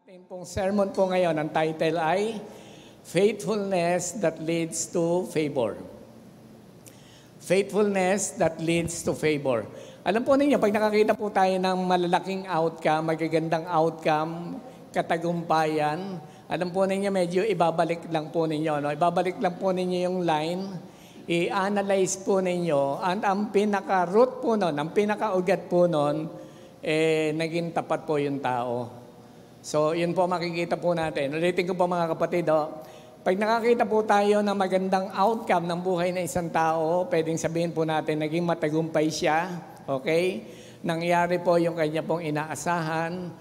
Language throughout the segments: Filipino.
Ating pong sermon po ngayon, ang title ay Faithfulness that leads to favor. Faithfulness that leads to favor. Alam po ninyo, pag nakakita po tayo ng malalaking outcome, magagandang outcome, katagumpayan, alam po ninyo, medyo ibabalik lang po ninyo. No? Ibabalik lang po ninyo yung line, i-analyze po ninyo, ang pinaka-root po nun, ang pinaka-ugat po nun, naging tapat po yung tao. So, yun po makikita po natin. Ulitin ko po mga kapatid, pag nakakita po tayo ng magandang outcome ng buhay ng isang tao, pwedeng sabihin po natin, naging matagumpay siya, okay? Nangyari po yung kanya pong inaasahan.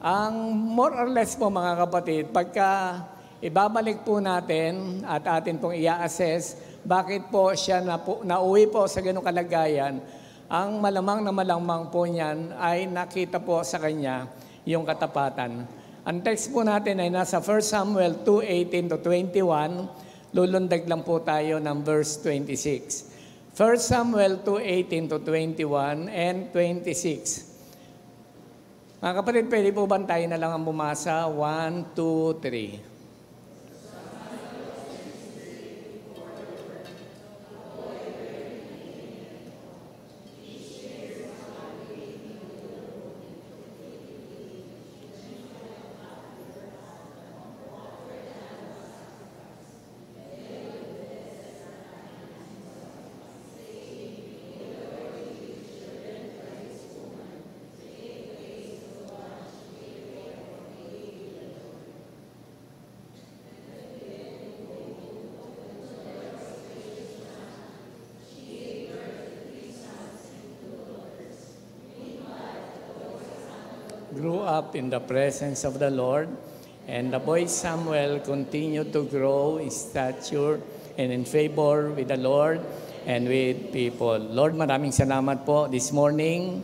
Ang more or less po mga kapatid, pagka ibabalik po natin at atin pong i-assess, bakit po siya nauwi po sa ganong kalagayan, ang malamang na malamang po niyan ay nakita po sa kanya yung katapatan. Ang text po natin ay nasa 1 Samuel 2:18 to 21. Lulundag lang po tayo ng verse 26. 1 Samuel 2:18 to 21 and 26. Mga kapatid, pwede po bantayan na lang ang bumasa? 1, 2, 3. Grew up in the presence of the Lord, and the boy Samuel continued to grow in stature and in favor with the Lord and with people. Lord, maraming salamat po this morning.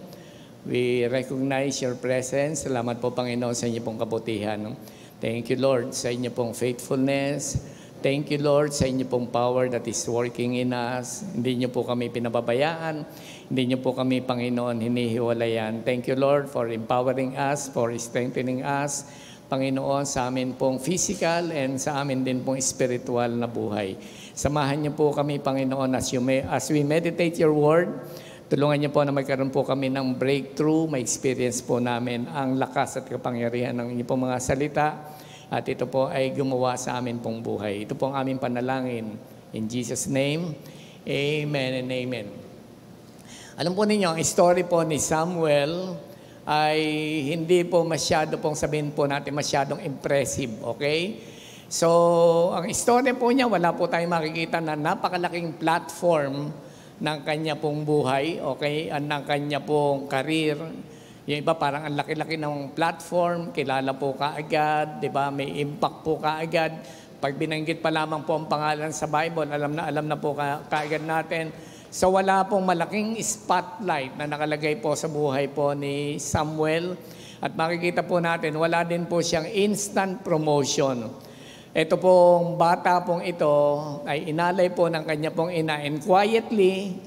We recognize your presence. Salamat po, Panginoon, sa inyo pong kabutihan. Thank you, Lord, sa inyo pong faithfulness. Thank you, Lord, sa inyo pong power that is working in us. Hindi niyo po kami pinababayaan. Hindi niyo po kami, Panginoon, hinihiwalayan. Thank you, Lord, for empowering us, for strengthening us, Panginoon, sa amin pong physical and sa amin din pong spiritual na buhay. Samahan niyo po kami, Panginoon, as we meditate your word. Tulungan niyo po na magkaroon po kami ng breakthrough, ma-experience po namin ang lakas at kapangyarihan ng inyong pong mga salita. At ito po ay gumawa sa amin pong buhay. Ito po ang aming panalangin. In Jesus' name, amen and amen. Alam po ninyo, ang story po ni Samuel ay hindi po masyado pong sabihin po natin masyadong impressive, okay? So, ang story po niya, wala po tayong makikita na napakalaking platform ng kanya pong buhay, okay? Ng kanya pong career. Yung iba parang ang laki-laki ng platform, kilala po kaagad, di ba? May impact po kaagad. Pag binanggit pa lamang po ang pangalan sa Bible, alam na po kaagad natin. So wala pong malaking spotlight na nakalagay po sa buhay po ni Samuel. At makikita po natin, wala din po siyang instant promotion. Ito pong bata pong ito ay inalay po ng kanya pong ina. And quietly,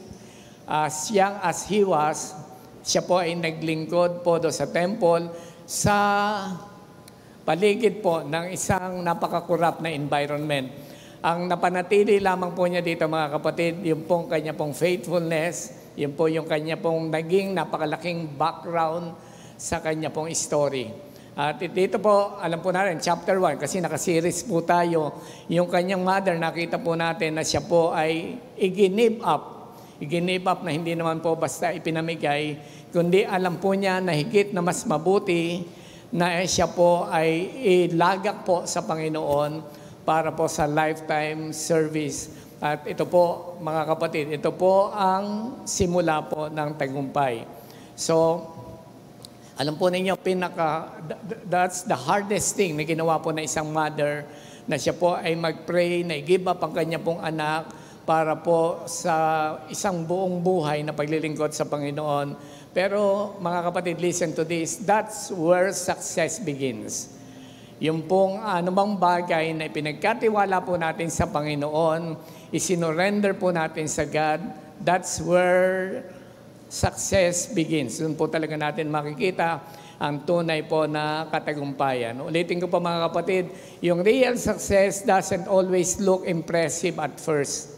as young as he was, siya po ay naglingkod po doon sa temple sa paligid po ng isang napaka-corrupt na environment. Ang napanatili lamang po niya dito mga kapatid, yung pong kanya pong faithfulness, yung po yung kanya pong naging napakalaking background sa kanya pong story. At dito po, alam po natin, chapter 1, kasi nakaseries po tayo, yung kanyang mother, nakita po natin na siya po ay i-give up. I-give up na hindi naman po basta ipinamigay, kundi alam po niya na higit na mas mabuti na siya po ay ilagak po sa Panginoon para po sa lifetime service. At ito po, mga kapatid, ito po ang simula po ng tagumpay. So, alam po ninyo, that's the hardest thing na ginawa po na isang mother, na siya po ay mag-pray, na i-give up ang kanya pong anak, para po sa isang buong buhay na paglilingkod sa Panginoon. Pero mga kapatid, listen to this. That's where success begins. Yung pong anumang bagay na ipinagkatiwala po natin sa Panginoon, isinorender po natin sa God, that's where success begins. Doon po talaga natin makikita ang tunay po na katagumpayan. Ulitin ko po mga kapatid, yung real success doesn't always look impressive at first.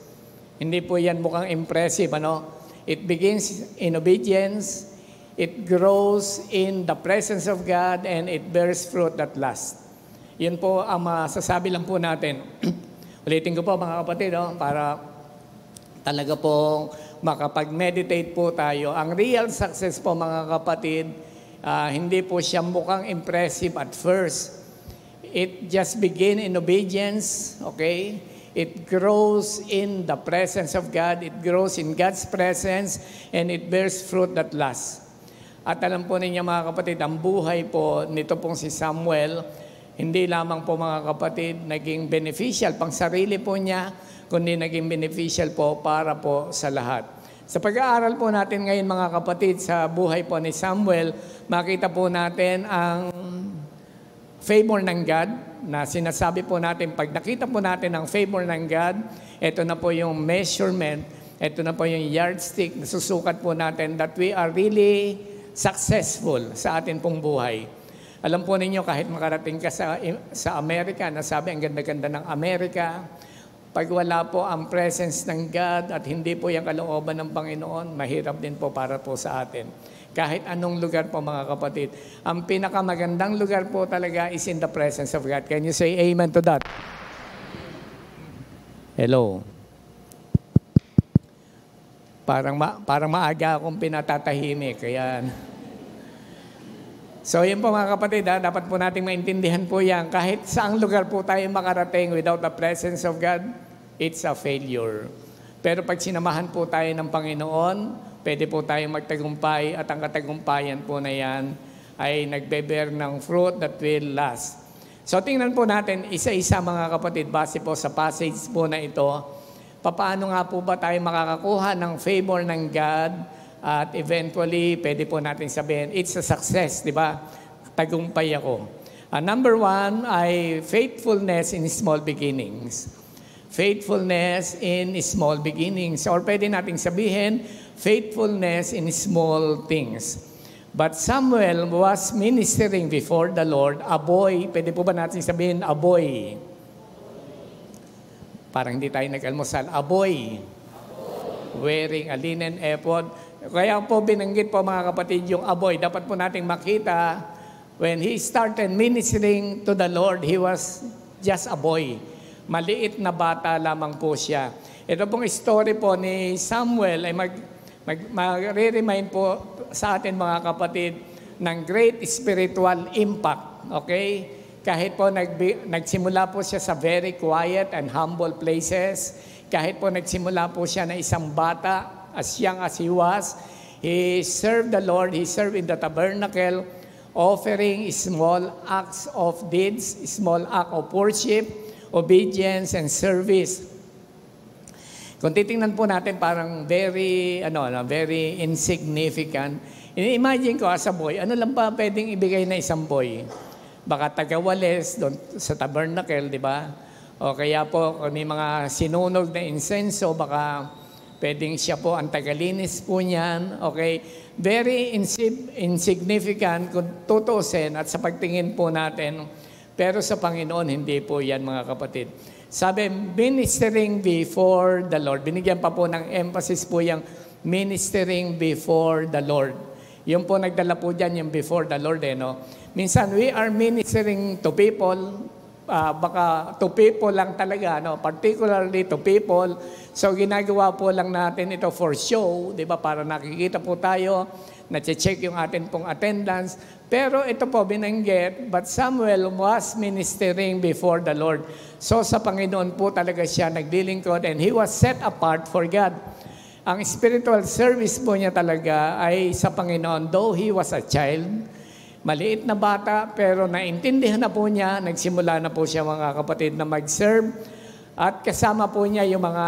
Hindi po yan mukhang impressive, It begins in obedience, it grows in the presence of God, and it bears fruit that lasts. Yun po ang masasabi lang po natin. Ulitin ko po mga kapatid, para talaga po makapag-meditate po tayo. Ang real success po mga kapatid, hindi po siya mukhang impressive at first. It just begin in obedience, okay? It grows in the presence of God. It grows in God's presence, and it bears fruit that lasts. At alam po ninyo mga kapatid, ang buhay po nito pong si Samuel, hindi lamang po mga kapatid naging beneficial pang sarili po niya, kundi naging beneficial po para po sa lahat. Sa pag-aaral po natin ngayon mga kapatid sa buhay po ni Samuel, makita po natin ang favor ng God na sinasabi po natin, pag nakita po natin ang favor ng God, ito na po yung measurement, ito na po yung yardstick na susukat po natin that we are really successful sa atin pong buhay. Alam po ninyo, kahit makarating ka sa Amerika, nasabi ang ganda-ganda ng Amerika, pag wala po ang presence ng God at hindi po yung kalooban ng Panginoon, mahirap din po para po sa atin. Kahit anong lugar po mga kapatid. Ang pinakamagandang lugar po talaga is in the presence of God. Can you say amen to that? Hello. Parang maaga akong pinatatahimik. Kaya... So yun po mga kapatid, dapat po nating maintindihan po yan. Kahit saang lugar po tayo makarating without the presence of God, it's a failure. Pero pag sinamahan po tayo ng Panginoon, pwede po tayong magtagumpay at ang katagumpayan po na yan ay nagbe-bear ng fruit that will last. So tingnan po natin isa-isa mga kapatid, base po sa passage po na ito, paano nga po ba tayo makakakuha ng favor ng God. At eventually, pwede po natin sabihin, it's a success, di ba? Tagumpay ako. Number 1 ay faithfulness in small beginnings. Faithfulness in small beginnings. Or pwede natin sabihin, faithfulness in small things. But Samuel was ministering before the Lord, a boy. Pwede po ba natin sabihin, a boy? Parang hindi tayo nag-almusal. A boy. Wearing a linen ephod. Kaya po binanggit po mga kapatid yung aboy. Dapat po nating makita, when he started ministering to the Lord, he was just a boy. Maliit na bata lamang po siya. Ito pong story po ni Samuel ay mag-remind po sa atin mga kapatid ng great spiritual impact. Okay? Kahit po nagsimula po siya sa very quiet and humble places, kahit po nagsimula po siya na isang bata, as young as he was, he served the Lord, he served in the tabernacle, offering small acts of deeds, small act of worship, obedience, and service. Kung titingnan po natin, parang very insignificant. Imagine ko as a boy, ano lang ba pwedeng ibigay na isang boy? Baka tagawales doon sa tabernacle, di ba? O kaya po, kung may mga sinunog na insenso, baka pwedeng siya po ang tagalinis po niyan. Okay? Very insignificant kung tutusin at sa pagtingin po natin. Pero sa Panginoon, hindi po yan mga kapatid. Sabi, ministering before the Lord. Binigyan pa po ng emphasis po yung ministering before the Lord. Yung po nagdala po dyan yung before the Lord. Minsan, we are ministering to people, baka to people lang talaga, particularly to people. So ginagawa po lang natin ito for show, di ba? Para nakikita po tayo, na-check yung atin pong attendance. Pero ito po binanggit, but Samuel was ministering before the Lord. So sa Panginoon po talaga siya naglilingkod and he was set apart for God. Ang spiritual service po niya talaga ay sa Panginoon. Though he was a child, maliit na bata, pero naintindihan na po niya, nagsimula na po siya mga kapatid na mag-serve. At kasama po niya yung mga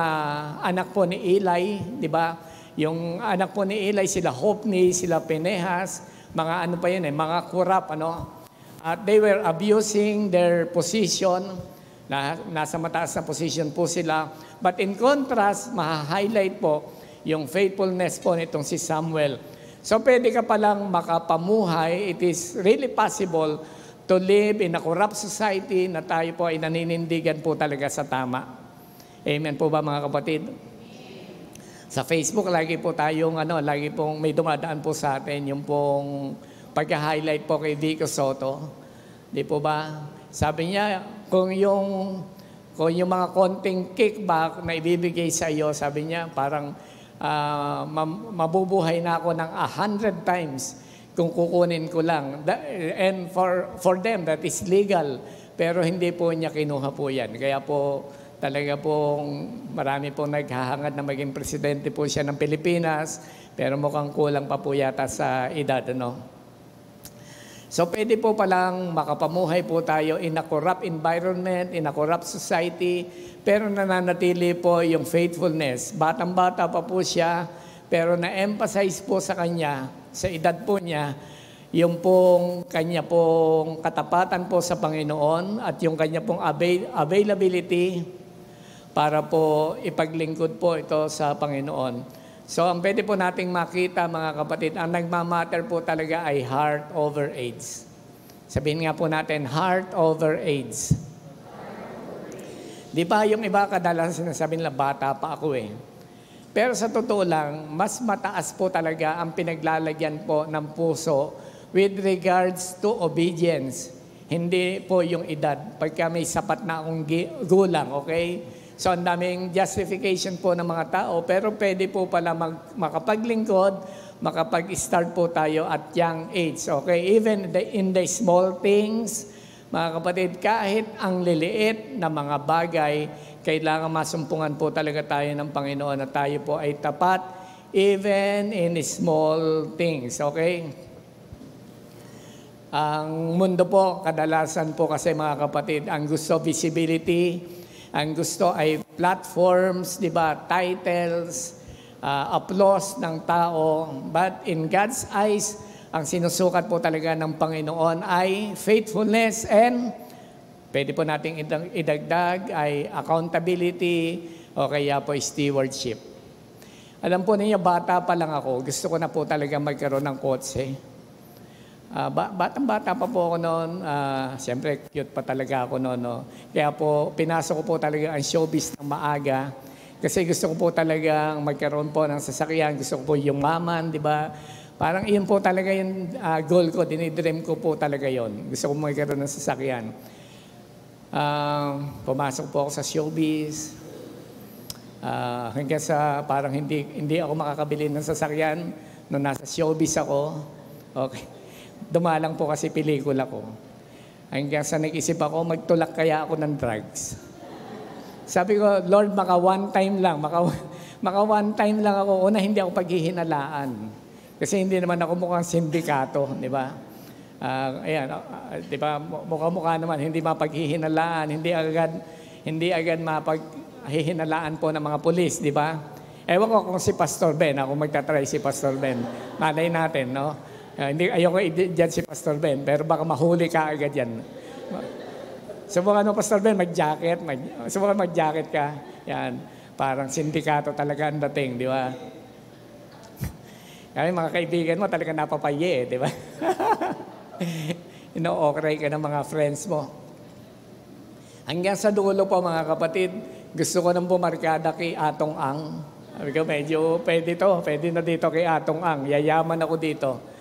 anak po ni Eli, di ba? Yung anak po ni Eli, sila Hophni, sila Pinehas, mga ano pa yun mga kurap, At they were abusing their position, nasa mataas na position po sila. But in contrast, maha-highlight po yung faithfulness po nitong si Samuel. So pwede ka palang makapamuhay. It is really possible to live in a corrupt society na tayo po ay naninindigan po talaga sa tama. Amen po ba mga kapatid? Sa Facebook, lagi po tayong, lagi pong may dumadaan po sa atin, yung pong pagka-highlight po kay Vico Soto. Di po ba? Sabi niya, kung yung mga konting kickback na ibibigay sa iyo, sabi niya, parang mabubuhay na ako ng 100 times kung kukunin ko lang. And for them, that is legal. Pero hindi po niya kinuha po yan. Kaya po, talaga pong marami pong naghahangad na maging presidente po siya ng Pilipinas. Pero mukhang kulang pa po yata sa edad, So pwede po palang makapamuhay po tayo in a corrupt environment, in a corrupt society, pero nananatili po yung faithfulness. Batang-bata pa po siya, pero na-emphasize po sa kanya, sa edad po niya, yung pong kanya pong katapatan po sa Panginoon at yung kanya pong availability para po ipaglingkod po ito sa Panginoon. So, ang pwede po nating makita, mga kapatid, ang nagmamatter po talaga ay heart over AIDS. Sabihin nga po natin, heart over AIDS. Di ba yung iba kadalasan sinasabi nila, bata pa ako eh. Pero sa totoo lang, mas mataas po talaga ang pinaglalagyan po ng puso with regards to obedience. Hindi po yung edad. Pagka may sapat na akong gulang, okay? So, ang daming justification po ng mga tao, pero pwede po pala makapaglingkod, makapag-start po tayo at young age. Okay? Even in the small things, mga kapatid, kahit ang liliit na mga bagay, kailangan masumpungan po talaga tayo ng Panginoon na tayo po ay tapat, even in small things. Okay? Ang mundo po, kadalasan po kasi mga kapatid, ang gusto visibility, ang gusto ay platforms, di ba, titles, applause ng tao. But in God's eyes, ang sinusukat po talaga ng Panginoon ay faithfulness and pwede po nating idagdag ay accountability o kaya po stewardship. Alam po ninyo, bata pa lang ako, gusto ko na po talaga magkaroon ng kotse. Batang-bata pa po ako noon. Siyempre, cute pa talaga ako noon. No? Kaya po, pinasok ko po talaga ang showbiz ng maaga. Kasi gusto ko po talagang magkaroon po ng sasakyan. Gusto ko po yumaman, di ba? Parang iyon po talaga yung goal ko. Dinidream ko po talaga yon. Gusto ko magkaroon ng sasakyan. Pumasok po ako sa showbiz. Hanggang sa parang hindi ako makakabili ng sasakyan nung nasa showbiz ako. Okay. Dumalang po kasi pelikula ko. Hanggang sa nag-isip ako, magtulak kaya ako ng drugs. Sabi ko, Lord, maka one time lang ako. Una, hindi ako paghihinalaan. Kasi hindi naman ako mukhang sindikato, di ba? Di ba, mukha naman, hindi mapaghihinalaan, hindi agad mapaghihinalaan po ng mga pulis, di ba? Ewan ko kung si Pastor Ben, ako magtatry si Pastor Ben. Malay natin, no? Ayoko i-judge si Pastor Ben, pero baka mahuli ka agad yan. Subukan mo, Pastor Ben, mag-jacket. Subukan mag-jacket ka. Yan. Parang sindikato talaga ang dating, di ba? Kaya mga kaibigan mo talaga napapaye, di ba? Ino-okray ka ng mga friends mo. Hanggang sa dulo po, mga kapatid, gusto ko nang bumarkada kay Atong Ang. Sabi ko, medyo pwede na dito kay Atong Ang. Yayaman ako dito.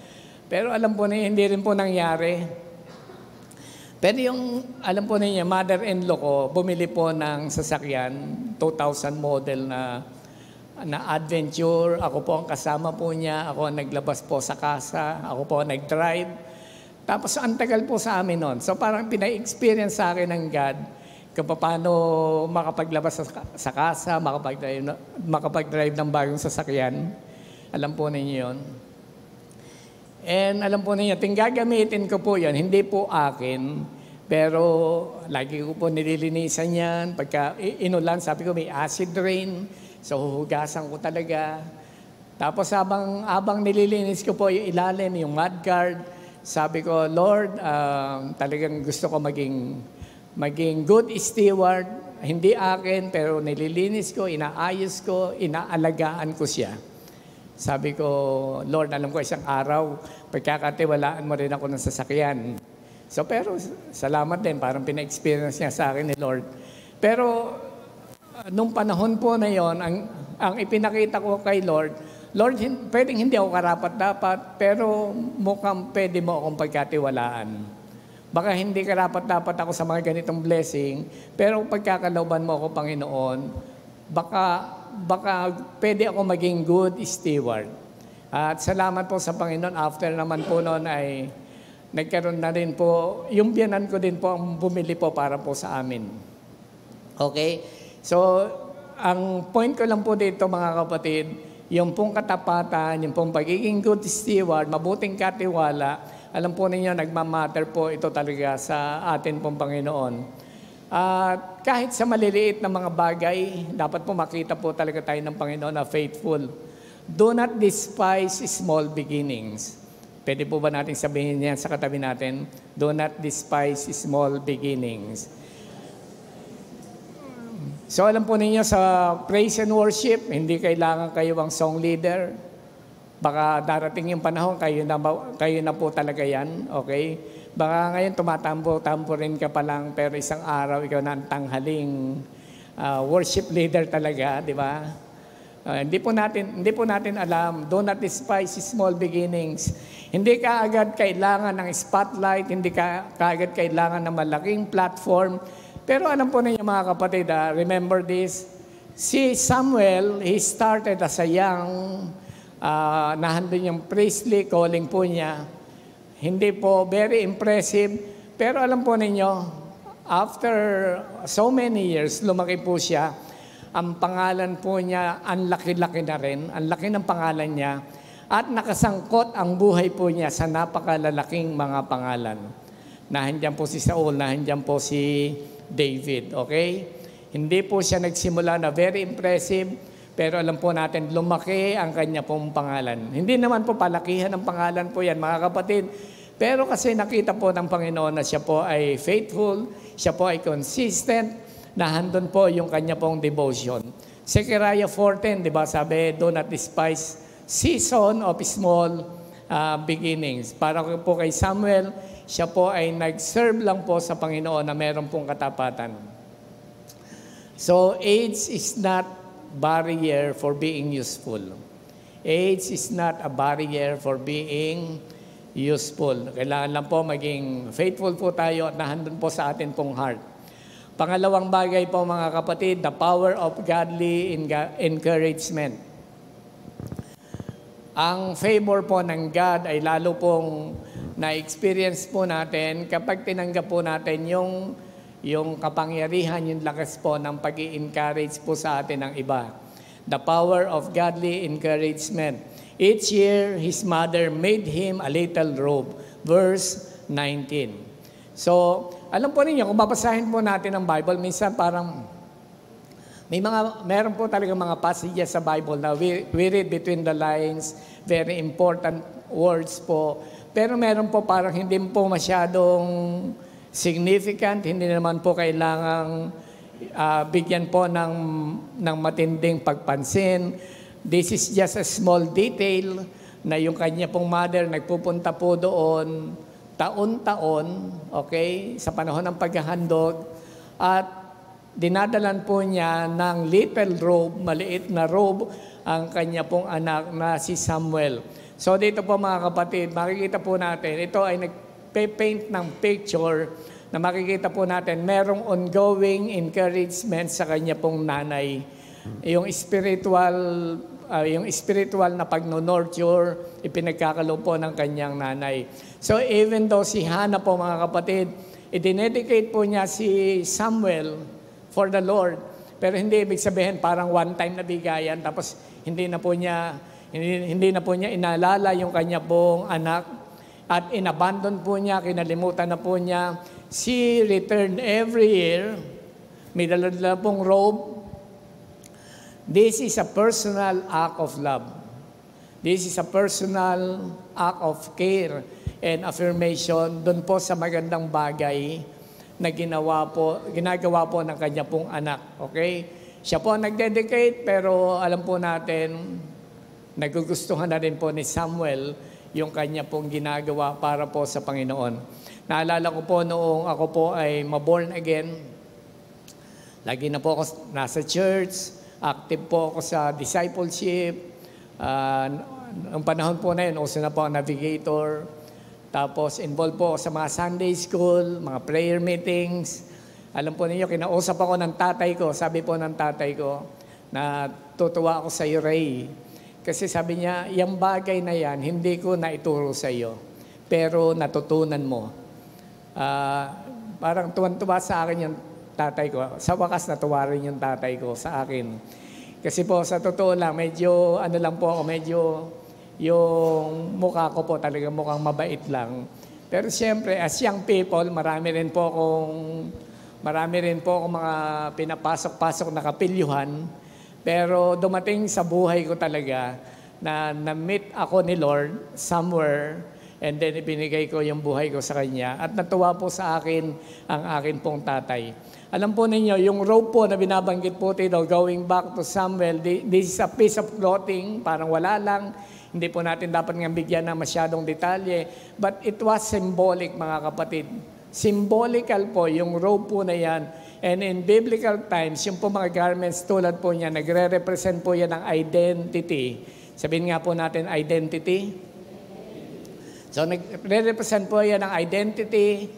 Pero alam po niya, hindi rin po nangyari. Pero yung, alam po niya, mother-in-law ko, bumili po ng sasakyan, 2000 model na adventure. Ako po ang kasama po niya. Ako ang naglabas po sa kasa. Ako po ang nag-drive. Tapos ang tagal po sa amin noon. So parang pina-experience sa akin ng God kung paano makapaglabas sa kasa, makapag-drive ng bagong sasakyan. Alam po ninyo yun. And alam po ninyo, gagamitin ko po yan, hindi po akin, pero lagi ko po nililinisan yan. Pagka inulan, sabi ko may acid rain, so huhugasan ko talaga. Tapos habang nililinis ko po yung ilalim, yung mudguard, sabi ko, Lord, talagang gusto ko maging good steward, hindi akin, pero nililinis ko, inaayos ko, inaalagaan ko siya. Sabi ko, Lord, alam ko isang araw, pagkakatiwalaan mo rin ako ng sasakyan. So, pero salamat din, parang pina-experience niya sa akin ni Lord. Pero, nung panahon po na yon, ang ipinakita ko kay Lord, Lord, pwedeng hindi ako karapat-dapat, pero mukhang pwede mo akong pagkatiwalaan. Baka hindi karapat-dapat ako sa mga ganitong blessing, pero pagkakalooban mo ako, Panginoon, baka pwede ako maging good steward. At salamat po sa Panginoon, after naman po noon ay nagkaroon na rin po, yung biyanan ko din po ang bumili po para po sa amin. Okay? So, ang point ko lang po dito mga kapatid, yung pong katapatan, yung pong pagiging good steward, mabuting katiwala, alam po ninyo, nagmamatter po ito talaga sa atin pong Panginoon. At kahit sa maliliit na mga bagay, dapat po makita po talaga tayo ng Panginoon na faithful. Do not despise small beginnings. Pwede po ba natin sabihin yan sa katabi natin? Do not despise small beginnings. So alam po ninyo sa praise and worship, hindi kailangan kayo ang song leader. Baka darating yung panahon, kayo na po talaga yan, okay? Baka ngayon tumatampo-tampo rin ka pa lang, pero isang araw ikaw na ang tanghaling worship leader talaga, di ba? Hindi po natin alam, do not despise small beginnings. Hindi ka agad kailangan ng spotlight, hindi ka agad kailangan ng malaking platform. Pero alam po ninyo mga kapatid, remember this, si Samuel, he started as a young, nahandun yung priestly calling po niya. Hindi po very impressive, pero alam po ninyo, after so many years, lumaki po siya, ang pangalan po niya, ang laki-laki na rin, ang laki ng pangalan niya, at nakasangkot ang buhay po niya sa napakalalaking mga pangalan. Nahandyan po si Saul, nahandyan po si David, okay? Hindi po siya nagsimula na very impressive, pero alam po natin, lumaki ang kanya pong pangalan. Hindi naman po palakihan ng pangalan po yan, mga kapatid. Pero kasi nakita po ng Panginoon na siya po ay faithful, siya po ay consistent, na handun po yung kanya pong devotion. Zechariah 4:10, di ba, sabi, do not despise season of small beginnings. Para po kay Samuel, siya po ay nag-serve lang po sa Panginoon na meron pong katapatan. So, age is not barrier for being useful. Age is not a barrier for being useful. Kailangan lang po maging faithful po tayo at nahandun po sa atin pong heart. Pangalawang bagay po mga kapatid, the power of godly encouragement. Ang favor po ng God ay lalo pong na-experience po natin kapag tinanggap po natin yung kapangyarihan, yung lakas po ng pag-i-encourage po sa atin ng iba. The power of godly encouragement. Each year, his mother made him a little robe. Verse 19. So, alam po ninyo, kung babasahin po natin ang Bible, minsan parang meron po talaga mga passages sa Bible na we read between the lines, very important words po. Pero meron po parang hindi po masyadong significant, hindi naman po kailangang bigyan po ng matinding pagpansin. This is just a small detail na yung kanya pong mother nagpupunta po doon taon-taon, okay, sa panahon ng paghahandog, at dinadalan po niya ng little robe, maliit na robe, ang kanya pong anak na si Samuel. So dito po mga kapatid, makikita po natin, ito ay nagpe-paint ng picture na makikita po natin, merong ongoing encouragement sa kanya pong nanay. Yung spiritual na pag-nurture, ipinagkakalo po ng kanyang nanay. So even though si Hannah po mga kapatid, idinedicate po niya si Samuel for the Lord. Pero hindi ibig sabihin parang one time na bigayan, tapos hindi na po niya inaalala yung kanya pong anak at inabandon po niya, kinalimutan na po niya. She returned every year, may dala-dala pong robe. This is a personal act of love. This is a personal act of care and affirmation doon po sa magandang bagay na ginagawa po ng kanya pong anak. Okay? Siya po nagdedicate, pero alam po natin, nagugustuhan na rin po ni Samuel yung kanya pong ginagawa para po sa Panginoon. Naalala ko po noong ako po ay ma-born again, lagi na po ako nasa church, active po ako sa discipleship. Noong panahon po na yun, uso na po ang Navigator. Tapos involved po ako sa mga Sunday school, mga prayer meetings. Alam po ninyo, kinausap ako ng tatay ko, sabi po ng tatay ko, na tutuwa ako sa iyo, Ray. Kasi sabi niya, yung bagay na yan, hindi ko naituro sa iyo, pero natutunan mo. Parang tuwan-tuwa sa akin yung tatay ko. Sa wakas, natuwa rin yung tatay ko sa akin. Kasi po, sa totoo lang, medyo, ano lang po ako, medyo, yung mukha ko po talaga mukhang mabait lang. Pero siyempre, as young people, marami rin po akong mga pinapasok-pasok na kapilyuhan. Pero dumating sa buhay ko talaga na na-meet ako ni Lord somewhere, and then ibinigay ko yung buhay ko sa Kanya. At natuwa po sa akin ang akin pong tatay. Alam po ninyo, yung robe po na binabanggit po dito, going back to Samuel, this is a piece of clothing, parang wala lang. Hindi po natin dapat nga bigyan ng masyadong detalye. But it was symbolic, mga kapatid. Symbolical po yung robe po na yan. And in biblical times, yung po mga garments tulad po niya, nagre-represent po yan ng identity. Sabihin nga po natin, identity. So, nagre-represent po yan ng identity,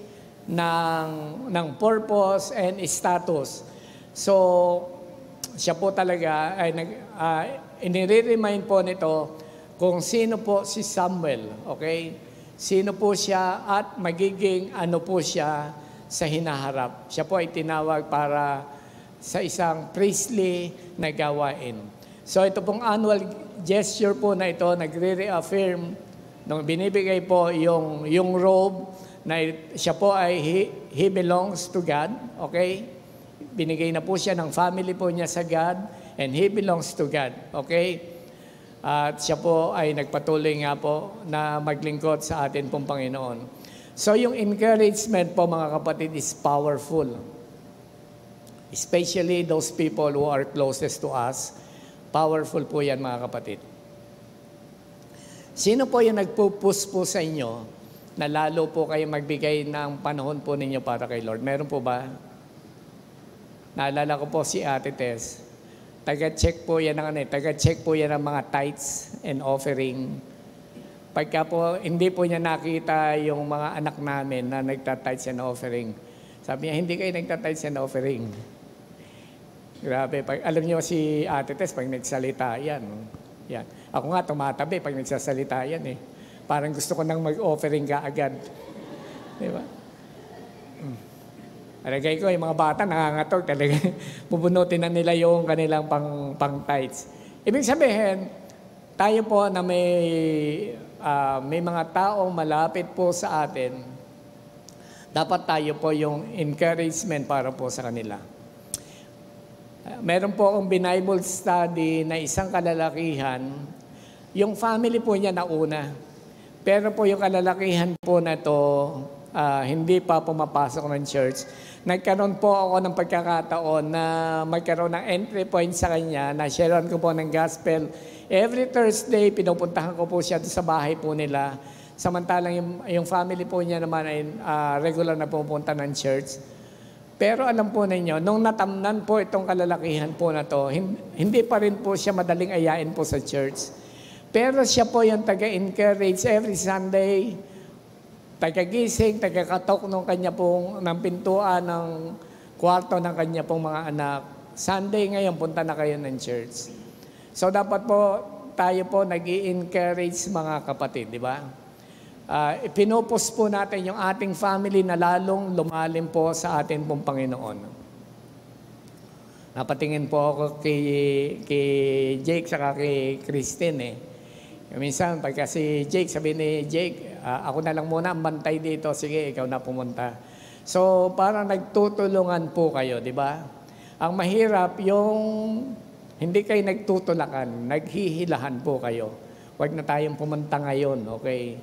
ng purpose and status. So, siya po talaga ay inire-remind po nito kung sino po si Samuel, okay? Sino po siya at magiging ano po siya sa hinaharap. Siya po ay tinawag para sa isang priestly na gawain. So ito pong annual gesture po na ito, nagre-reaffirm nung binibigay po yung robe na siya po ay he belongs to God, okay? Binigay na po siya ng family po niya sa God and he belongs to God, okay? At siya po ay nagpatuloy nga po na maglingkod sa atin pong Panginoon. So yung encouragement po mga kapatid is powerful. Especially those people who are closest to us. Powerful po yan mga kapatid. Sino po yung nagpupush po sa inyo na lalo po kayo magbigay ng panahon po ninyo para kay Lord? Meron po ba? Naalala ko po si Ate Tess. Taga-check po yan ng mga tithes and offering. Pagka po, hindi po niya nakita yung mga anak namin na nagtatides and offering. Sabi niya, hindi kayo nagtatides and offering. Grabe. Alam niyo si Ate Tess, pag nagsalita, yan. Ako nga, tumatabi pag nagsasalita yan eh. Parang gusto ko nang mag-offering ka agad. Di ba? Alagay ko, yung mga bata nangangatog talaga. Bubunutin na nila yung kanilang pang-tides. Ibig sabihin, tayo po na may mga taong malapit po sa atin, dapat tayo po yung encouragement para po sa kanila. Meron po akong Bible study na isang kalalakihan, yung family po niya nauna. Pero po yung kalalakihan po na to, hindi pa pumapasok ng church. Nagkaroon po ako ng pagkakataon na magkaroon ng entry point sa kanya, na sharean ko po ng gospel. Every Thursday, pinupuntahan ko po siya sa bahay po nila. Samantalang yung family po niya naman ay regular na pupunta ng church. Pero alam po ninyo, nung natamnan po itong kalalakihan po na to, hindi pa rin po siya madaling ayain po sa church. Pero siya po yung taga-encourage every Sunday, taga-gising, taga-katok ng kanya pong, ng pintuan ng kwarto ng kanya pong mga anak. Sunday ngayon, punta na kayo ng church. So dapat po, tayo po nag-i-encourage mga kapatid, di ba? Pinupus po natin yung ating family na lalong lumalim po sa atin pong Panginoon. Napatingin po ako kay Jake saka kay Christine eh. Minsan, pagka si Jake, sabi ni Jake, ako na lang muna, bantay dito, sige, ikaw na pumunta. So, parang nagtutulungan po kayo, di ba? Ang mahirap, yung hindi kayo nagtutulakan, naghihilahan po kayo. Huwag na tayong pumunta ngayon, okay?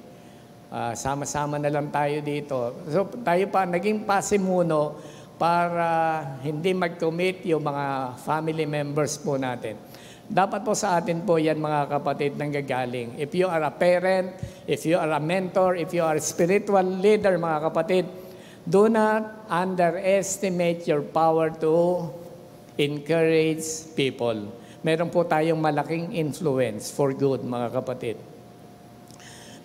Sama-sama na lang tayo dito. So, tayo pa, naging pasimuno para hindi mag-commit yung mga family members po natin. Dapat po sa atin po yan mga kapatid nanggagaling. If you are a parent, if you are a mentor, if you are a spiritual leader mga kapatid, do not underestimate your power to encourage people. Meron po tayong malaking influence for good mga kapatid.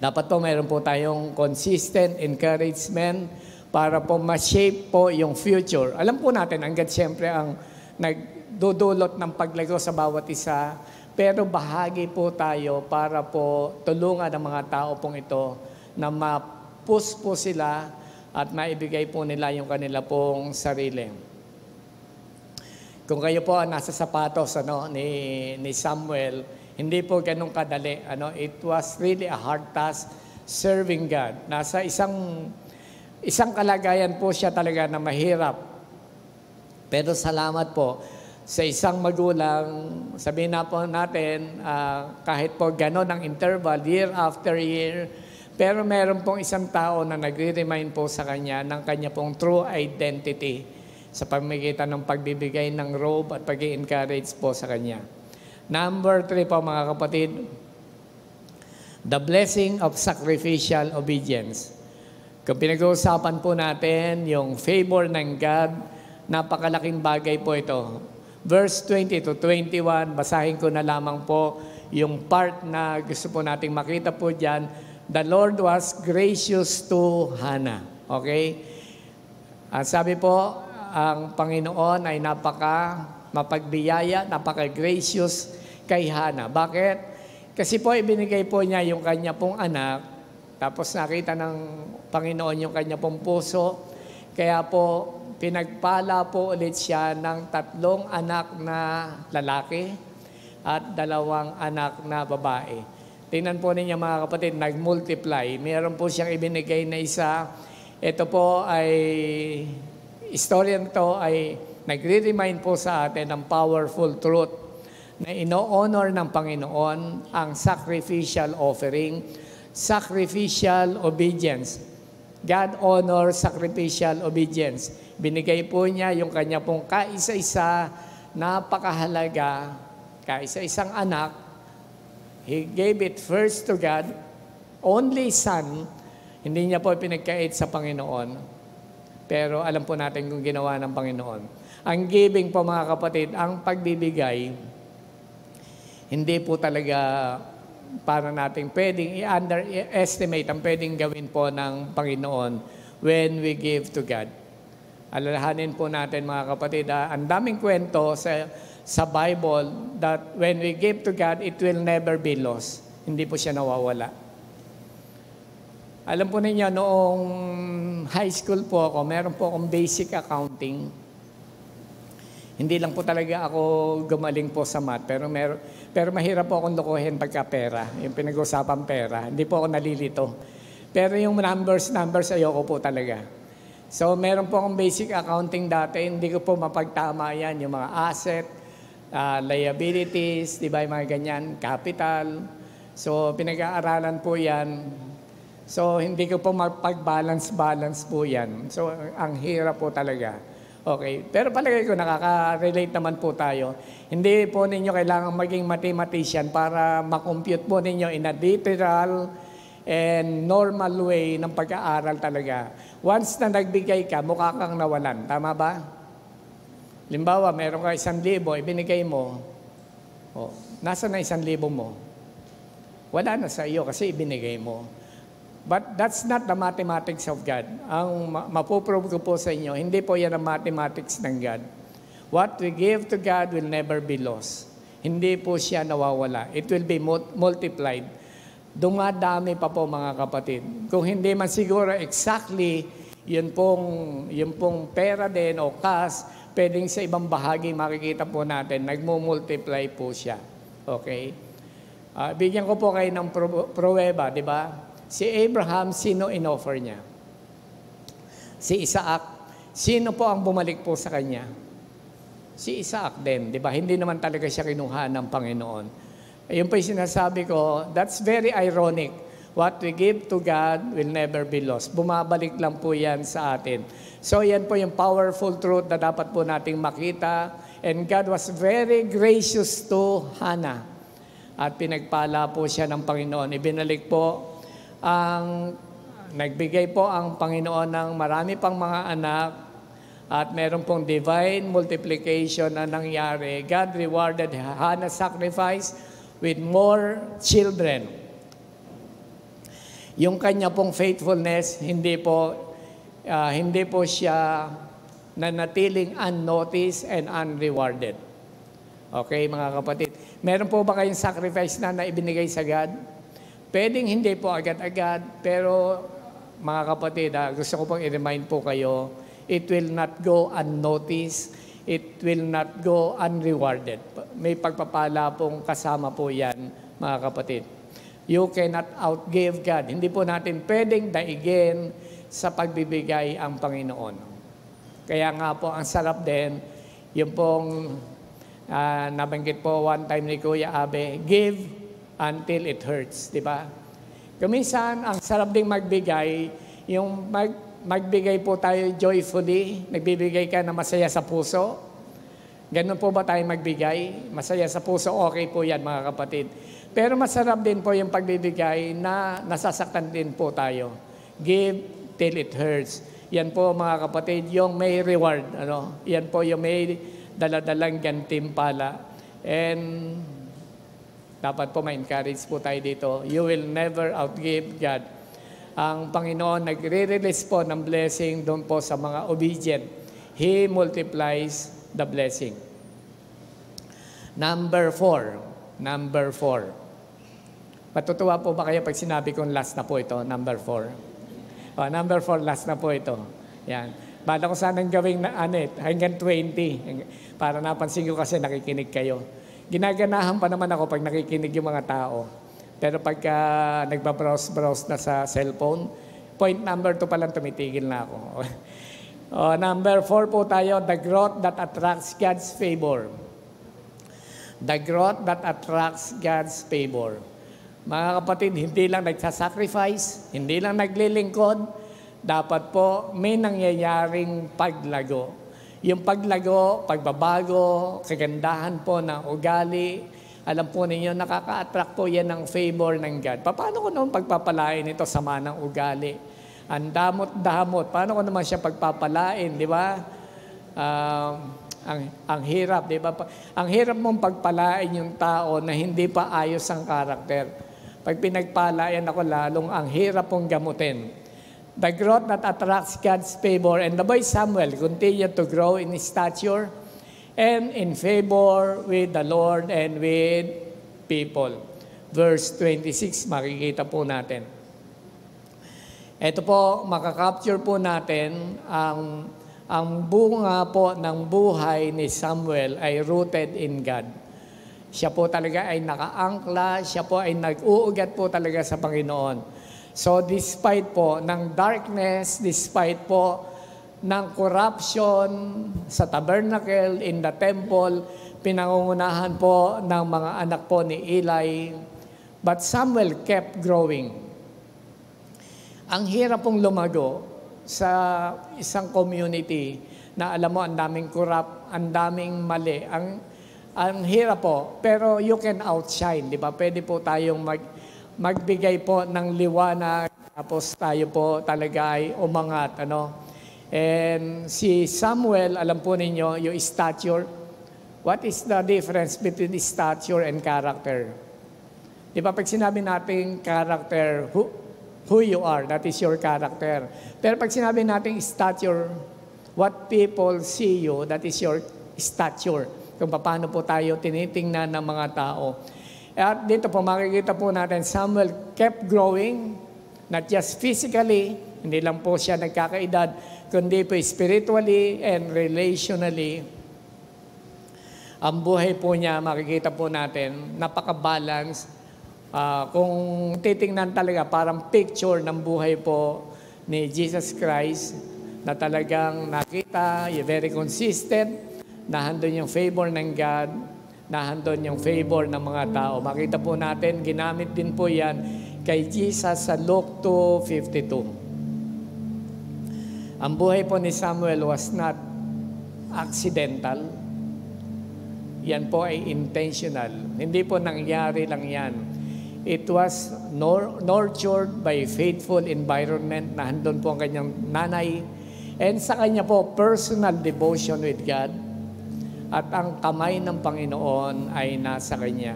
Dapat po meron po tayong consistent encouragement para po ma-shape po yung future. Alam po natin, hanggang siyempre ang nagdudulot ng paglago sa bawat isa, pero bahagi po tayo para po tulungan ang mga tao pong ito na ma-push po sila at maibigay po nila yung kanila pong sarili. Kung kayo po nasa sapatos ni Samuel, hindi po ganun kadali. It was really a hard task serving God. Nasa isang kalagayan po siya talaga na mahirap. Pero salamat po sa isang magulang, sabihin na po natin, kahit po gano'n ang interval, year after year, pero meron pong isang tao na nagre-remind po sa kanya ng kanya pong true identity sa pamamagitan ng pagbibigay ng robe at pag-i-encourage po sa kanya. Number 3 po mga kapatid, the blessing of sacrificial obedience. Kung pinag-uusapan po natin yung favor ng God, napakalaking bagay po ito. Verse 20 to 21, basahin ko na lamang po yung part na gusto po nating makita po dyan. The Lord was gracious to Hannah. Okay? Sabi po, ang Panginoon ay mapagbiyaya, napaka-gracious kay Hannah. Bakit? Kasi po ibinigay po niya yung kanya pong anak, tapos nakita ng Panginoon yung kanya pong puso, kaya po pinagpala po ulit siya ng 3 anak na lalaki at 2 anak na babae. Tingnan po ninyo mga kapatid, nag-multiply. Meron po siyang ibinigay na isa. Ito po ay, istorya nito ay nagre-remind po sa atin ng powerful truth na ino-honor ng Panginoon ang sacrificial offering, sacrificial obedience. God honors sacrificial obedience. Binigay po niya yung kanya pong kaisa-isa, napakahalaga, kaisa-isang anak. He gave it first to God, only son, hindi niya po pinagkait sa Panginoon. Pero alam po natin kung ginawa ng Panginoon. Ang giving po mga kapatid, ang pagbibigay, hindi po talaga para natin pwedeng i-underestimate ang pwedeng gawin po ng Panginoon when we give to God. Alalahanin po natin mga kapatid, ang daming kwento sa Bible that when we give to God, it will never be lost. Hindi po siya nawawala. Alam po ninyo, noong high school po ako, meron po akong basic accounting. Hindi lang po talaga ako gumaling po sa math, pero mahirap po akong lokohin pagka pera, yung pinag-usapan pera. Hindi po ako nalilito. Pero yung numbers, ayoko po talaga. So meron po akong basic accounting dati, hindi ko po mapagtama yan, yung mga asset, liabilities, di ba, yung mga ganyan, capital. So, pinag-aaralan po yan. So, hindi ko po mapag-balance po yan. So, ang hirap po talaga. Okay. Pero palagay ko, nakaka-relate naman po tayo. Hindi po ninyo kailangan maging mathematician para makompute po ninyo in a literal and normal way ng pag-aaral talaga. Once na nagbigay ka, mukha kang nawalan. Tama ba? Limbawa, meron ka 1,000, ibinigay mo, nasa na 1,000 mo? Wala na sa iyo kasi ibinigay mo. But that's not the mathematics of God. Ang mapuprove ko po sa inyo, hindi po yan ang mathematics ng God. What we give to God will never be lost. Hindi po siya nawawala. It will be multiplied. Dumadami pa po mga kapatid. Kung hindi man siguro exactly, yun pong pera din o cash, pwedeng sa ibang bahagi makikita po natin, nagmumultiply po siya. Okay? Bigyan ko po kayo ng pruweba, di ba? Si Abraham, sino inoffer niya? Si Isaac, sino po ang bumalik po sa kanya? Si Isaac din, di ba? Hindi naman talaga siya kinuha ng Panginoon. Ayun po yung sinasabi ko, that's very ironic. What we give to God will never be lost. Bumabalik lang po yan sa atin. So yan po yung powerful truth na dapat po nating makita And God was very gracious to Hannah. At pinagpala po siya ng Panginoon. Ibinalik po nagbigay po ang Panginoon ng marami pang mga anak at meron pong divine multiplication na nangyari. God rewarded Hannah's sacrifice with more children. Yung kanya pong faithfulness, hindi po siya nanatiling unnoticed and unrewarded. Okay, mga kapatid. Meron po ba kayong sacrifice na ibinigay sa God? Pwedeng hindi po agad-agad, pero mga kapatid, gusto ko pong i-remind po kayo, it will not go unnoticed, it will not go unrewarded. May pagpapala pong kasama po yan, mga kapatid. You cannot outgive God. Hindi po natin pwedeng daigin sa pagbibigay ang Panginoon. Kaya nga po, ang sarap din, yung pong nabanggit po one time ni Kuya Abe, give until it hurts, di ba? Kuminsan, ang sarap ding magbigay, yung magbigay po tayo joyfully, nagbibigay ka na masaya sa puso. Ganun po ba tayo magbigay? Masaya sa puso, okay po yan mga kapatid. Pero masarap din po yung pagbibigay na nasasaktan din po tayo. Give till it hurts. Yan po mga kapatid, yung may reward. Yan po yung may daladalang gantimpala. And dapat po ma-encourage po tayo dito. You will never outgive God. Ang Panginoon nagre-release po ng blessing doon po sa mga obedient. He multiplies the blessing. Number 4. Matutuwa po ba kayo pag sinabi kong last na po ito? Number 4. Number 4, last na po ito. Yan. Bala ko sanang gawing hanggang 20. Para napansin ko kasi nakikinig kayo. Ginaganahan pa naman ako pag nakikinig yung mga tao. Pero pagka nagbabrowse-browse na sa cellphone, point number 2 pa lang tumitigil na ako. Number 4 po tayo, the growth that attracts God's favor. The growth that attracts God's favor. Mga kapatid, hindi lang nagsasacrifice, hindi lang naglilingkod, dapat po may nangyayaring paglago. Yung paglago, pagbabago, kagandahan po ng ugali, alam po ninyo, nakaka-attract po yan ng favor ng God. Paano ko naman pagpapalain ito sama ng ugali? Ang damot-damot, paano ko naman siya pagpapalain, di ba? Ang hirap, di ba? Ang hirap mong pagpalain yung tao na hindi pa ayos ang karakter. Pag pinagpalain ako lalong, ang hirap pong gamutin. The growth that attracts God's favor. And the boy Samuel continued to grow in stature and in favor with the Lord and with people. Verse 26, makikita po natin. Ito po, makakapture po natin ang bunga po ng buhay ni Samuel ay rooted in God. Siya po talaga ay nakaangkla, siya po ay nag-uugat po talaga sa Panginoon. So despite po ng darkness, despite po ng corruption sa tabernacle, in the temple, pinangungunahan po ng mga anak po ni Eli, but Samuel kept growing. Ang hirap pong lumago sa isang community na alam mo, ang daming corrupt, ang daming mali, ang hirap po, pero you can outshine, di ba? Pwede po tayong magbigay po ng liwanag, tapos tayo po talaga ay umangat, And si Samuel, alam po ninyo, yung stature, what is the difference between stature and character? Di ba, pag sinabi natin character, who you are, that is your character. Pero pag sinabi natin stature, what people see you, that is your stature. Kung paano po tayo tinitingnan ng mga tao. At dito po makikita po natin, Samuel kept growing, not just physically, hindi lang po siya nagkakaedad, kundi po spiritually and relationally. Ang buhay po niya, makikita po natin, napaka-balance. Kung titingnan talaga, parang picture ng buhay po ni Jesus Christ, na talagang nakita, very consistent, nahandon yung favor ng God, nahandon yung favor ng mga tao. Makita po natin, ginamit din po yan kay Jesus sa Luke 2:52. Ang buhay po ni Samuel was not accidental. Yan po ay intentional. Hindi po nangyari lang yan. It was nurtured by faithful environment na handon po ang kanyang nanay. And sa kanya po, personal devotion with God. At ang kamay ng Panginoon ay nasa kanya.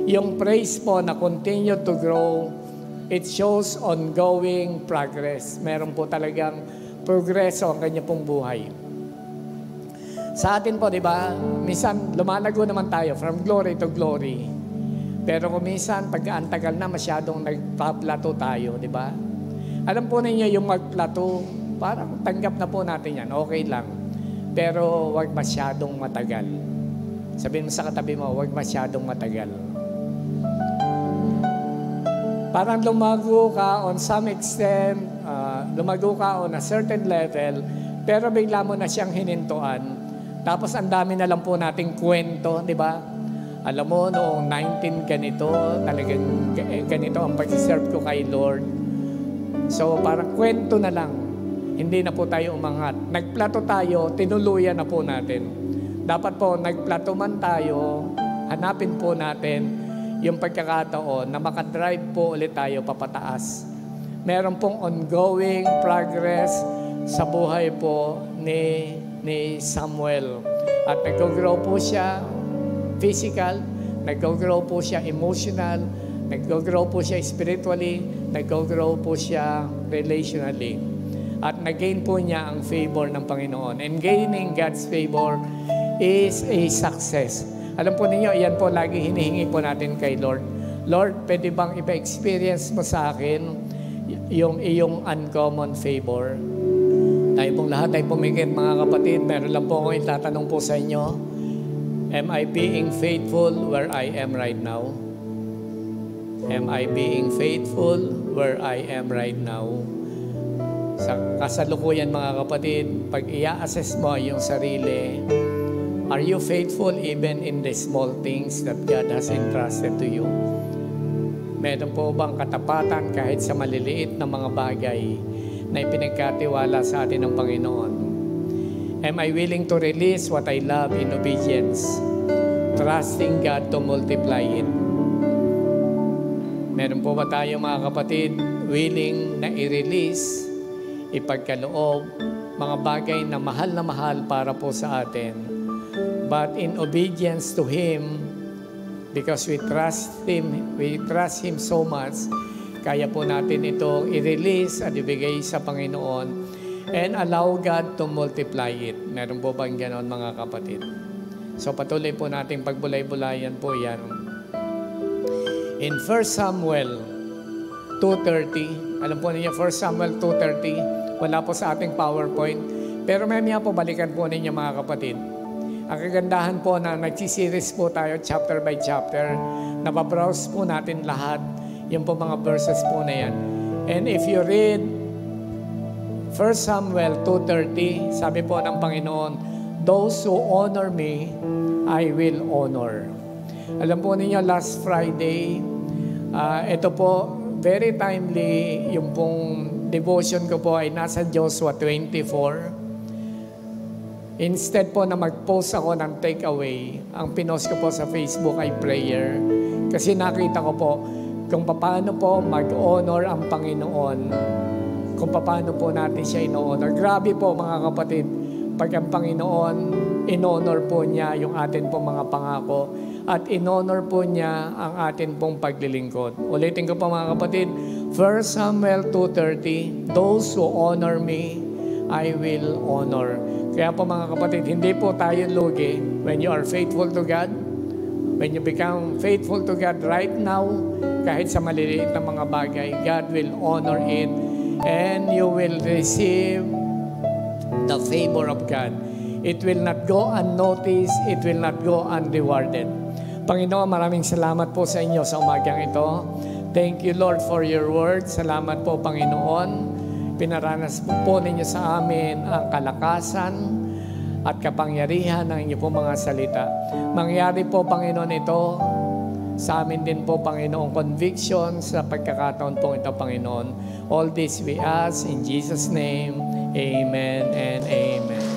Yung praise po na continue to grow, it shows ongoing progress. Meron po talagang progreso ang kanya pong buhay. Sa atin po, di ba, minsan lumalago naman tayo from glory to glory. Pero kung minsan, pagka-antagal na, masyadong nagpa-plateau tayo, di ba? Alam po ninyo yung mag-plateau, parang tanggap na po natin yan, okay lang. Pero wag masyadong matagal. Sabihin mo sa katabi mo, wag masyadong matagal. Parang lumago ka on some extent, lumago ka on a certain level, pero bigla mo na siyang hinintuan. Tapos ang dami na lang po nating kwento, di ba? Alam mo, noong 19 ganito, talagang ganito ang pag-serve ko kay Lord. So, parang kwento na lang. Hindi na po tayo umangat. Nagplato tayo, tinuluyan na po natin. Dapat po, nagplato man tayo, hanapin po natin yung pagkakataon na makadrive po ulit tayo papataas. Meron pong ongoing progress sa buhay po ni Samuel. At nag-grow po siya physical, nag-grow po siya emotional, nag-grow po siya spiritually, nag-grow po siya relationally. At nag-gain po niya ang favor ng Panginoon. And gaining God's favor is a success. Alam po ninyo, yan po lagi hinihingi po natin kay Lord. Lord, pwede bang ipa-experience mo sa akin yung iyong uncommon favor? Tayo pong lahat ay pumikit, mga kapatid. Meron lang po akong itatanong po sa inyo. Am I being faithful where I am right now? Am I being faithful where I am right now? Sa kasalukuyan, mga kapatid, pag i-assess mo yung sarili, are you faithful even in the small things that God has entrusted to you? Meron po bang katapatan kahit sa maliliit na mga bagay na ipinagkatiwala sa atin ng Panginoon? Am I willing to release what I love in obedience, trusting God to multiply it? Meron po ba tayo, mga kapatid, willing na i-release, ipagkaloob, mga bagay na mahal para po sa atin, but in obedience to Him, because we trust Him so much, kaya po natin ito i-release at ibigay sa Panginoon and allow God to multiply it. Meron po bang ganoon, mga kapatid? So patuloy po natin pagbulay-bulayan po yan. In 1 Samuel 2:30, alam po niyo 1 Samuel 2:30, wala po sa ating PowerPoint, pero mamaya po balikan po ninyo, mga kapatid. Ang kagandahan po na nagsiseries po tayo chapter by chapter, nababrowse po natin lahat yung po mga verses po na yan. And if you read 1 Samuel 2:30, sabi po ng Panginoon, those who honor me, I will honor. Alam po ninyo, last Friday, ito po, very timely, yung pong devotion ko po ay nasa Joshua 24. Instead po na mag-post ako ng takeaway, ang pinost ko po sa Facebook ay prayer. Kasi nakita ko po kung paano po mag-honor ang Panginoon, kung paano po natin siya in-honor. Grabe po, mga kapatid, pag ang Panginoon, in-honor po niya yung atin pong mga pangako at in-honor po niya ang atin pong paglilingkod. Ulitin ko po, mga kapatid, 1 Samuel 2:30, those who honor me, I will honor. Kaya po, mga kapatid, hindi po tayo lugi when you are faithful to God, when you become faithful to God right now, kahit sa maliliit na mga bagay, God will honor it and you will receive the favor of God. It will not go unnoticed. It will not go unrewarded. Panginoon, maraming salamat po sa inyo sa umagang ito. Thank you, Lord, for your word. Salamat po, Panginoon. Pinaranas po ninyo sa amin ang kalakasan at kapangyarihan ng inyo po mga salita. Mangyari po, Panginoon, ito sa amin din po, Panginoon, conviction sa pagkakataon po ito, Panginoon. All this we ask in Jesus' name. Amen and amen.